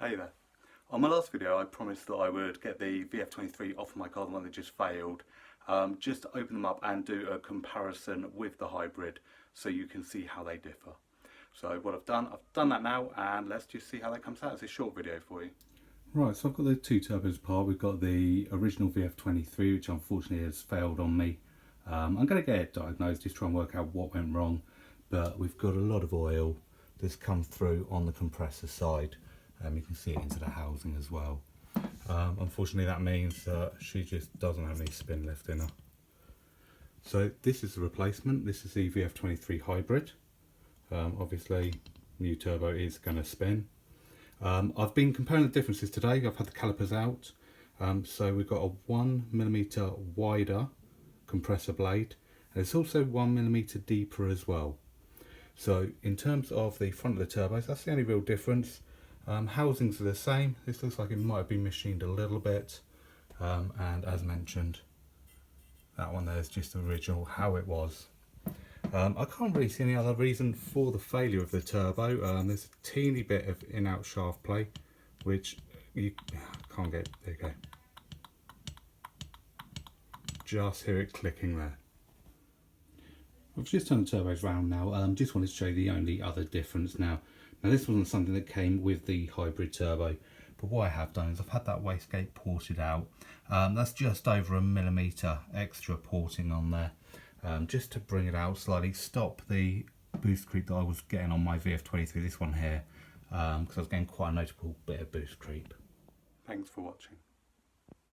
Hey there. On my last video I promised that I would get the VF23 off my car, the one that just failed, just to open them up and do a comparison with the hybrid so you can see how they differ. So what I've done that now, and let's just see how that comes out. It's a short video for you. Right, so I've got the two turbos apart. We've got the original VF23, which unfortunately has failed on me. I'm going to get it diagnosed, just try and work out what went wrong, but we've got a lot of oil that's come through on the compressor side. You can see it into the housing as well. Unfortunately that means that she just doesn't have any spin left in her. So this is the replacement. This is the VF23 hybrid. Obviously new turbo is going to spin. I've been comparing the differences today. I've had the calipers out. So we've got a 1mm wider compressor blade, and it's also 1mm deeper as well. So in terms of the front of the turbos, that's the only real difference. Housings are the same. This looks like it might have been machined a little bit, and as mentioned, that one there is just the original how it was. I can't really see any other reason for the failure of the turbo. There's a teeny bit of in-out shaft play, which you can't get. There you go. Just hear it clicking there. I've just turned the turbos round now. Just wanted to show you the only other difference now. Now this wasn't something that came with the hybrid turbo, but what I have done is I've had that wastegate ported out. That's just over 1mm extra porting on there, just to bring it out slightly, stop the boost creep that I was getting on my VF23, this one here, because I was getting quite a notable bit of boost creep. Thanks for watching.